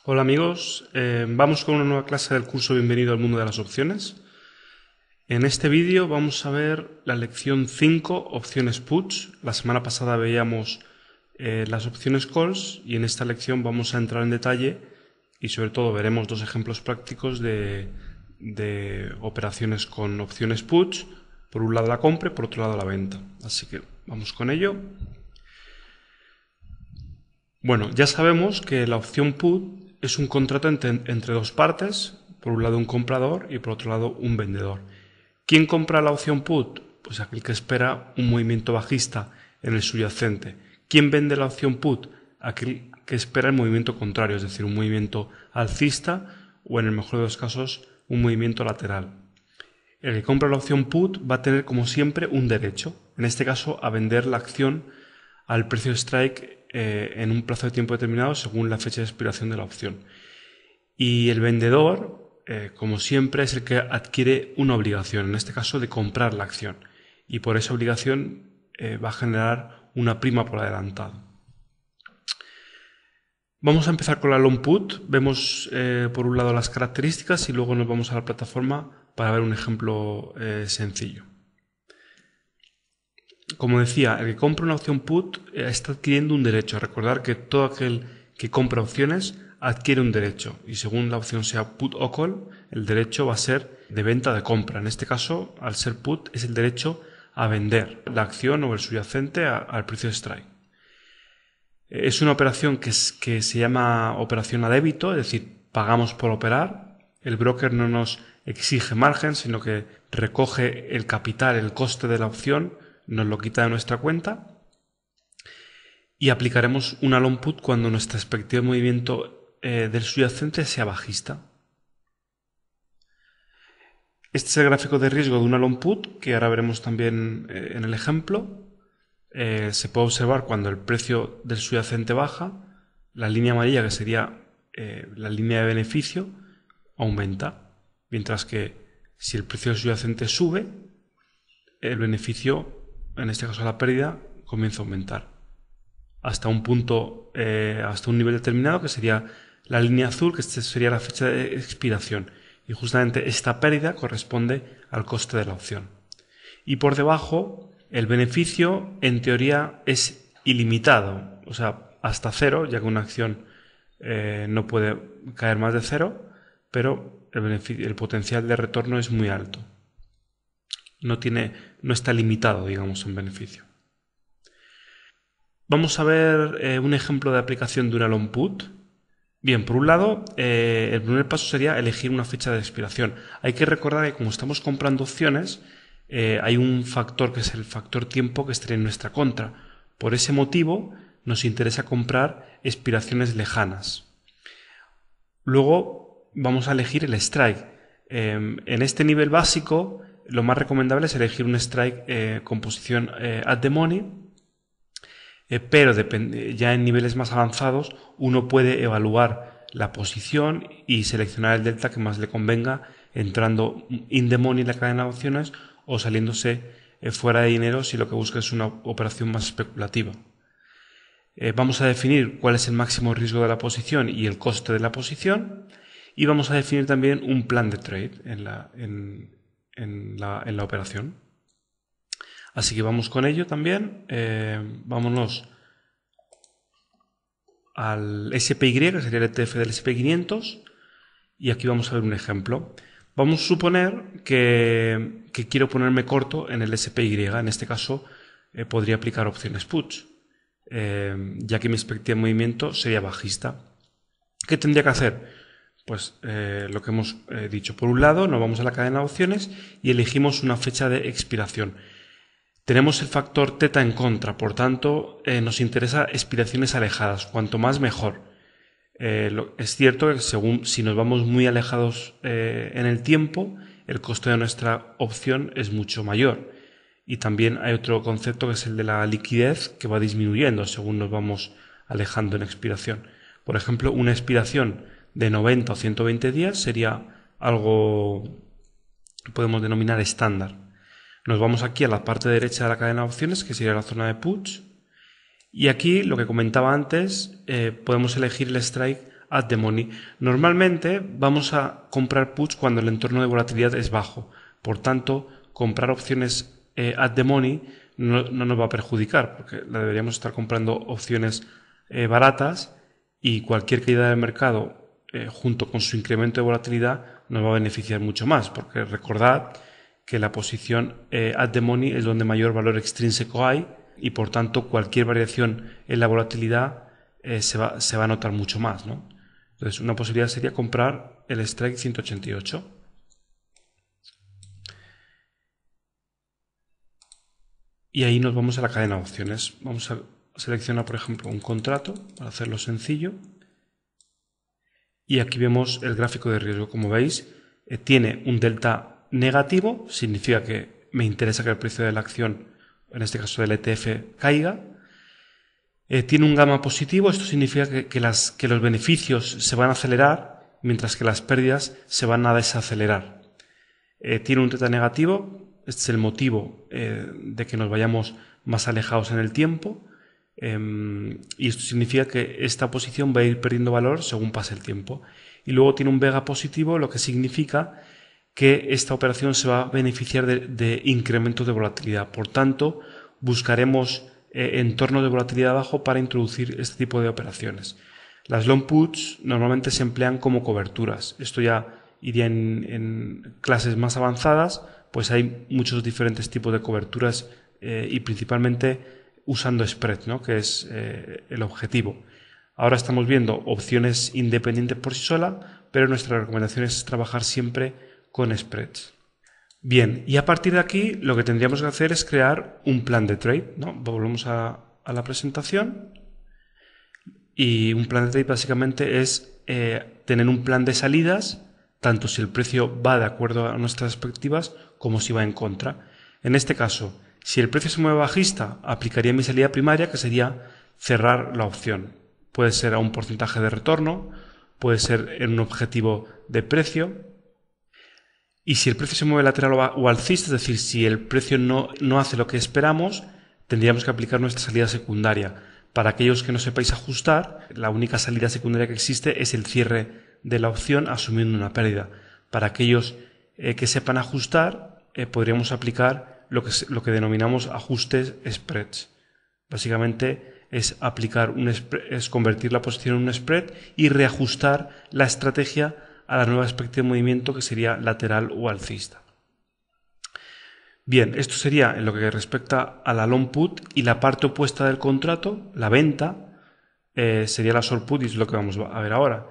Hola amigos, vamos con una nueva clase del curso Bienvenido al mundo de las opciones. En este vídeo vamos a ver la lección 5, opciones puts. La semana pasada veíamos las opciones calls y en esta lección vamos a entrar en detalle y sobre todo veremos dos ejemplos prácticos de operaciones con opciones puts. Por un lado la compra y por otro lado la venta. Así que vamos con ello. Bueno, ya sabemos que la opción put es un contrato entre dos partes, por un lado un comprador y por otro lado un vendedor. ¿Quién compra la opción put? Pues aquel que espera un movimiento bajista en el subyacente. ¿Quién vende la opción put? Aquel que espera el movimiento contrario, es decir, un movimiento alcista o en el mejor de los casos un movimiento lateral. El que compra la opción put va a tener como siempre un derecho, en este caso a vender la acción al precio strike en un plazo de tiempo determinado según la fecha de expiración de la opción. Y el vendedor, como siempre, es el que adquiere una obligación, en este caso de comprar la acción. Y por esa obligación va a generar una prima por adelantado. Vamos a empezar con la long put. Vemos por un lado las características y luego nos vamos a la plataforma para ver un ejemplo sencillo. Como decía, el que compra una opción put está adquiriendo un derecho. Recordar que todo aquel que compra opciones adquiere un derecho y según la opción sea put o call, el derecho va a ser de venta o de compra. En este caso, al ser put, es el derecho a vender la acción o el subyacente al precio de strike. Es una operación que se llama operación a débito, es decir, pagamos por operar. El broker no nos exige margen, sino que recoge el capital, el coste de la opción, nos lo quita de nuestra cuenta y aplicaremos una long put cuando nuestra expectativa de movimiento del subyacente sea bajista. Este es el gráfico de riesgo de una long put que ahora veremos también en el ejemplo. Se puede observar cuando el precio del subyacente baja, la línea amarilla, que sería la línea de beneficio, aumenta, mientras que si el precio del subyacente sube, el beneficio, en este caso la pérdida, comienza a aumentar hasta un punto, hasta un nivel determinado, que sería la línea azul, que sería la fecha de expiración, y justamente esta pérdida corresponde al coste de la opción. Y por debajo, el beneficio en teoría es ilimitado, o sea, hasta cero, ya que una acción no puede caer más de cero, pero el potencial de retorno es muy alto. No está limitado, digamos, en beneficio. Vamos a ver un ejemplo de aplicación de una long put. Bien, por un lado, el primer paso sería elegir una fecha de expiración. Hay que recordar que como estamos comprando opciones, hay un factor que es el factor tiempo que estaría en nuestra contra. Por ese motivo, nos interesa comprar expiraciones lejanas. Luego, vamos a elegir el strike. En este nivel básico, lo más recomendable es elegir un strike con posición at the money, pero ya en niveles más avanzados uno puede evaluar la posición y seleccionar el delta que más le convenga, entrando in the money en la cadena de opciones o saliéndose fuera de dinero si lo que busca es una operación más especulativa. Vamos a definir cuál es el máximo riesgo de la posición y el coste de la posición, y vamos a definir también un plan de trade en la operación. Así que vamos con ello también. Vámonos al SPY, que sería el ETF del SP500, y aquí vamos a ver un ejemplo. Vamos a suponer que quiero ponerme corto en el SPY. En este caso podría aplicar opciones puts, ya que mi expectativa de movimiento sería bajista. ¿Qué tendría que hacer? Pues lo que hemos dicho. Por un lado, nos vamos a la cadena de opciones y elegimos una fecha de expiración. Tenemos el factor θ en contra, por tanto, nos interesa expiraciones alejadas, cuanto más mejor. Es cierto que si nos vamos muy alejados en el tiempo, el coste de nuestra opción es mucho mayor. Y también hay otro concepto que es el de la liquidez, que va disminuyendo según nos vamos alejando en expiración. Por ejemplo, una expiración de 90 o 120 días sería algo que podemos denominar estándar. Nos vamos aquí a la parte derecha de la cadena de opciones, que sería la zona de puts. Y aquí, lo que comentaba antes, podemos elegir el strike at the money. Normalmente vamos a comprar puts cuando el entorno de volatilidad es bajo. Por tanto, comprar opciones at the money no nos va a perjudicar, porque deberíamos estar comprando opciones baratas, y cualquier caída del mercado junto con su incremento de volatilidad nos va a beneficiar mucho más, porque recordad que la posición at the money es donde mayor valor extrínseco hay, y por tanto cualquier variación en la volatilidad se va a notar mucho más, ¿no? Entonces, una posibilidad sería comprar el strike 188. Y ahí nos vamos a la cadena de opciones. Vamos a seleccionar, por ejemplo, un contrato para hacerlo sencillo. Y aquí vemos el gráfico de riesgo. Como veis, tiene un delta negativo, significa que me interesa que el precio de la acción, en este caso del ETF, caiga. Tiene un gamma positivo, esto significa que los beneficios se van a acelerar, mientras que las pérdidas se van a desacelerar. Tiene un teta negativo. Este es el motivo de que nos vayamos más alejados en el tiempo, y esto significa que esta posición va a ir perdiendo valor según pase el tiempo. Y luego tiene un vega positivo, lo que significa que esta operación se va a beneficiar de incrementos de volatilidad. Por tanto, buscaremos entornos de volatilidad bajo para introducir este tipo de operaciones. Las long puts normalmente se emplean como coberturas. Esto ya iría en clases más avanzadas, pues hay muchos diferentes tipos de coberturas y principalmente usando spread, ¿no? Que es el objetivo. Ahora estamos viendo opciones independientes por sí sola, pero nuestra recomendación es trabajar siempre con spreads. Bien, y a partir de aquí lo que tendríamos que hacer es crear un plan de trade, ¿no? Volvemos a la presentación, y un plan de trade básicamente es tener un plan de salidas, tanto si el precio va de acuerdo a nuestras expectativas como si va en contra. En este caso, si el precio se mueve bajista, aplicaría mi salida primaria, que sería cerrar la opción. Puede ser a un porcentaje de retorno, puede ser en un objetivo de precio. Y si el precio se mueve lateral o alcista, es decir, si el precio no hace lo que esperamos, tendríamos que aplicar nuestra salida secundaria. Para aquellos que no sepáis ajustar, la única salida secundaria que existe es el cierre de la opción asumiendo una pérdida. Para aquellos que sepan ajustar, podríamos aplicar lo que denominamos ajustes spreads. Básicamente es es convertir la posición en un spread y reajustar la estrategia a la nueva expectativa de movimiento, que sería lateral o alcista. Bien, esto sería en lo que respecta a la long put, y la parte opuesta del contrato, la venta, sería la short put, y es lo que vamos a ver ahora.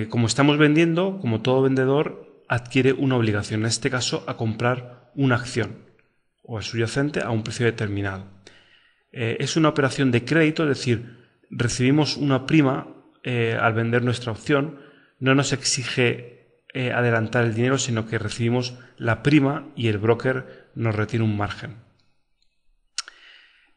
Como estamos vendiendo, como todo vendedor, adquiere una obligación, en este caso a comprar una acción o el subyacente a un precio determinado. Es una operación de crédito, es decir, recibimos una prima al vender nuestra opción. No nos exige adelantar el dinero, sino que recibimos la prima y el broker nos retiene un margen.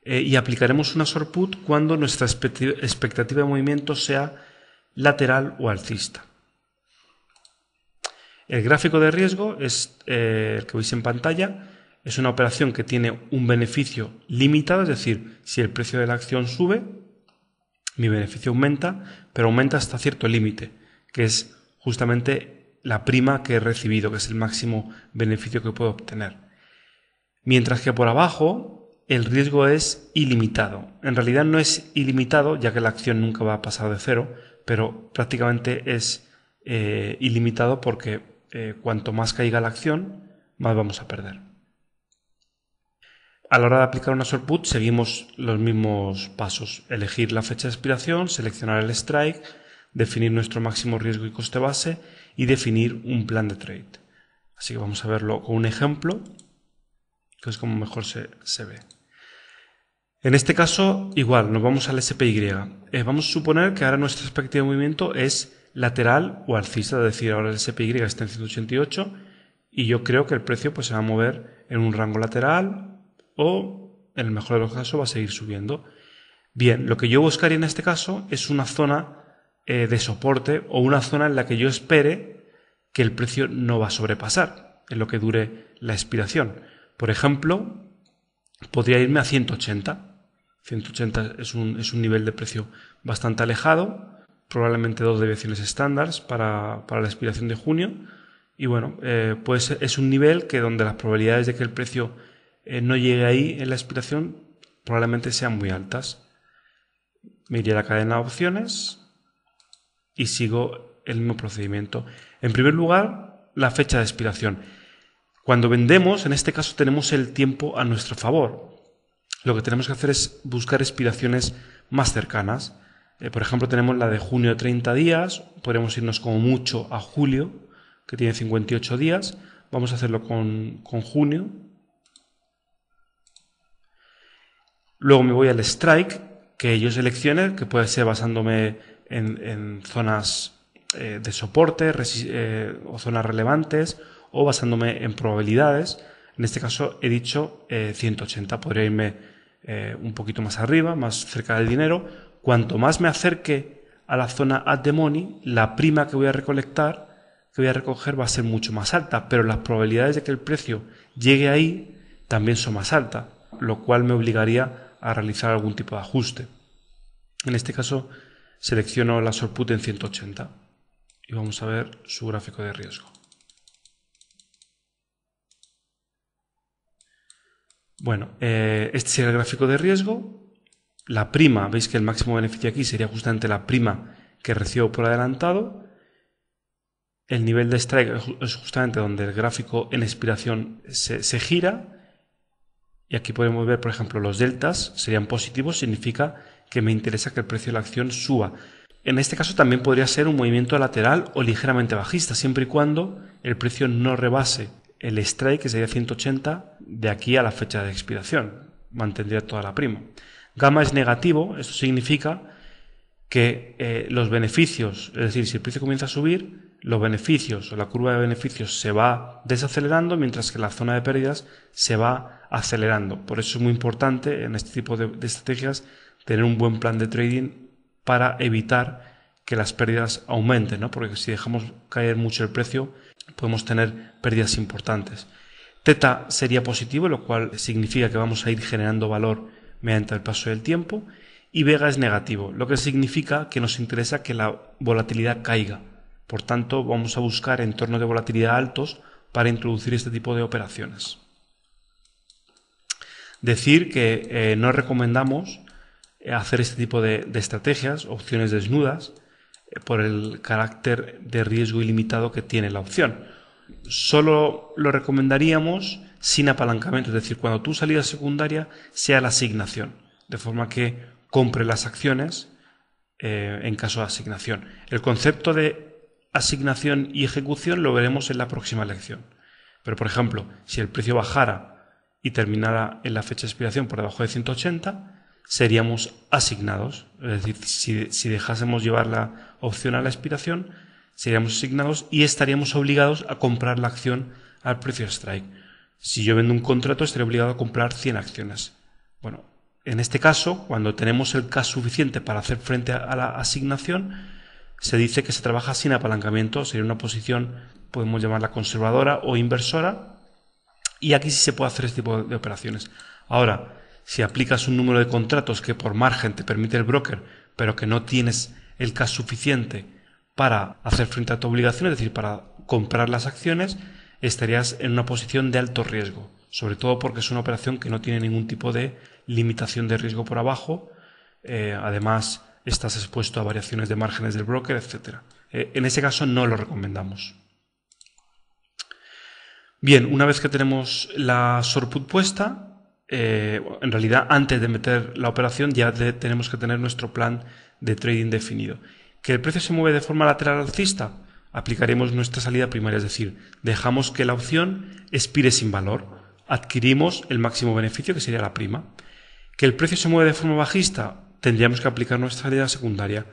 Y aplicaremos una short put cuando nuestra expectativa de movimiento sea lateral o alcista. El gráfico de riesgo es el que veis en pantalla. Es una operación que tiene un beneficio limitado, es decir, si el precio de la acción sube, mi beneficio aumenta, pero aumenta hasta cierto límite, que es justamente la prima que he recibido, que es el máximo beneficio que puedo obtener. Mientras que por abajo el riesgo es ilimitado. En realidad no es ilimitado, ya que la acción nunca va a pasar de cero, pero prácticamente es ilimitado, porque cuanto más caiga la acción, más vamos a perder. A la hora de aplicar una short put seguimos los mismos pasos: elegir la fecha de expiración, seleccionar el strike, definir nuestro máximo riesgo y coste base y definir un plan de trade. Así que vamos a verlo con un ejemplo, que es como mejor se ve. En este caso, igual, nos vamos al SPY. Vamos a suponer que ahora nuestra expectativa de movimiento es lateral o alcista, es decir, ahora el SPY está en 188 y yo creo que el precio pues, se va a mover en un rango lateral, o en el mejor de los casos va a seguir subiendo. Bien, lo que yo buscaría en este caso es una zona de soporte, o una zona en la que yo espere que el precio no va a sobrepasar en lo que dure la expiración. Por ejemplo, podría irme a 180. 180 es un nivel de precio bastante alejado, probablemente 2 desviaciones estándares para la expiración de junio. Y bueno, pues es un nivel que donde las probabilidades de que el precio no llegue ahí en la expiración probablemente sean muy altas. Me iría a la cadena de opciones y sigo el mismo procedimiento. En primer lugar, la fecha de expiración. Cuando vendemos, en este caso tenemos el tiempo a nuestro favor. Lo que tenemos que hacer es buscar expiraciones más cercanas. Por ejemplo, tenemos la de junio de 30 días, podremos irnos como mucho a julio, que tiene 58 días. Vamos a hacerlo con junio. Luego me voy al strike, que yo seleccione, que puede ser basándome en zonas de soporte o zonas relevantes, o basándome en probabilidades. En este caso he dicho 180, podría irme un poquito más arriba, más cerca del dinero. Cuanto más me acerque a la zona at the money, la prima que voy a recoger va a ser mucho más alta, pero las probabilidades de que el precio llegue ahí también son más altas, lo cual me obligaría a realizar algún tipo de ajuste. En este caso selecciono la short put en 180 y vamos a ver su gráfico de riesgo. Bueno, este sería el gráfico de riesgo. La prima, veis que el máximo beneficio aquí sería justamente la prima que recibo por adelantado. El nivel de strike es justamente donde el gráfico en expiración se gira. Y aquí podemos ver, por ejemplo, los deltas serían positivos, significa que me interesa que el precio de la acción suba. En este caso también podría ser un movimiento lateral o ligeramente bajista, siempre y cuando el precio no rebase el strike, que sería 180, de aquí a la fecha de expiración. Mantendría toda la prima. Gamma es negativo, esto significa que los beneficios, es decir, si el precio comienza a subir, los beneficios o la curva de beneficios se va desacelerando, mientras que la zona de pérdidas se va acelerando. Por eso es muy importante en este tipo de estrategias tener un buen plan de trading para evitar que las pérdidas aumenten, ¿no? Porque si dejamos caer mucho el precio, podemos tener pérdidas importantes. Teta sería positivo, lo cual significa que vamos a ir generando valor mediante el paso del tiempo. Y Vega es negativo, lo que significa que nos interesa que la volatilidad caiga. Por tanto, vamos a buscar entornos de volatilidad altos para introducir este tipo de operaciones. Decir que no recomendamos hacer este tipo de estrategias, opciones desnudas, por el carácter de riesgo ilimitado que tiene la opción. Solo lo recomendaríamos sin apalancamiento, es decir, cuando tu salida secundaria sea la asignación, de forma que compre las acciones en caso de asignación. El concepto de asignación y ejecución lo veremos en la próxima lección. Pero, por ejemplo, si el precio bajara y terminara en la fecha de expiración por debajo de 180, seríamos asignados. Es decir, si dejásemos llevar la opción a la expiración, seríamos asignados y estaríamos obligados a comprar la acción al precio strike. Si yo vendo un contrato, estaré obligado a comprar 100 acciones. Bueno, en este caso, cuando tenemos el cash suficiente para hacer frente a la asignación, se dice que se trabaja sin apalancamiento, sería una posición, podemos llamarla conservadora o inversora, y aquí sí se puede hacer este tipo de operaciones. Ahora, si aplicas un número de contratos que por margen te permite el broker, pero que no tienes el cash suficiente para hacer frente a tu obligación, es decir, para comprar las acciones, estarías en una posición de alto riesgo, sobre todo porque es una operación que no tiene ningún tipo de limitación de riesgo por abajo, además estás expuesto a variaciones de márgenes del broker, etc. En ese caso no lo recomendamos. Bien, una vez que tenemos la short put puesta, en realidad antes de meter la operación ya tenemos que tener nuestro plan de trading definido. ¿Que el precio se mueve de forma lateral alcista? Aplicaremos nuestra salida primaria, es decir, dejamos que la opción expire sin valor, adquirimos el máximo beneficio, que sería la prima. ¿Que el precio se mueve de forma bajista? Tendríamos que aplicar nuestra salida secundaria,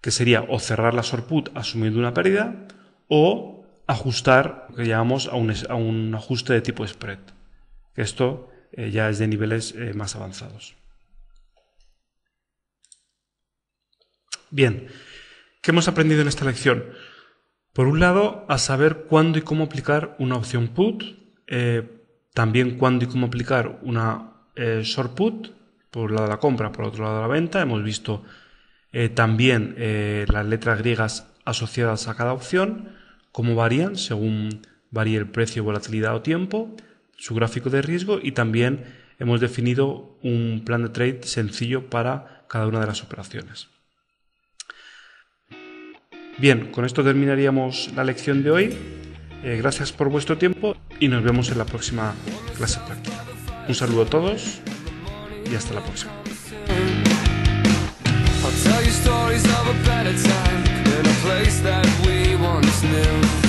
que sería o cerrar la short put asumiendo una pérdida o ajustar lo que llamamos a un ajuste de tipo spread. Esto ya es de niveles más avanzados. Bien, ¿qué hemos aprendido en esta lección? Por un lado, a saber cuándo y cómo aplicar una opción put, también cuándo y cómo aplicar una short put, por un lado la compra, por otro lado la venta. Hemos visto también las letras griegas asociadas a cada opción, cómo varían según varíe el precio, volatilidad o tiempo, su gráfico de riesgo, y también hemos definido un plan de trade sencillo para cada una de las operaciones. Bien, con esto terminaríamos la lección de hoy. Gracias por vuestro tiempo y nos vemos en la próxima clase práctica. Un saludo a todos y hasta la próxima. I'll tell you stories of a better time in a place that we once knew.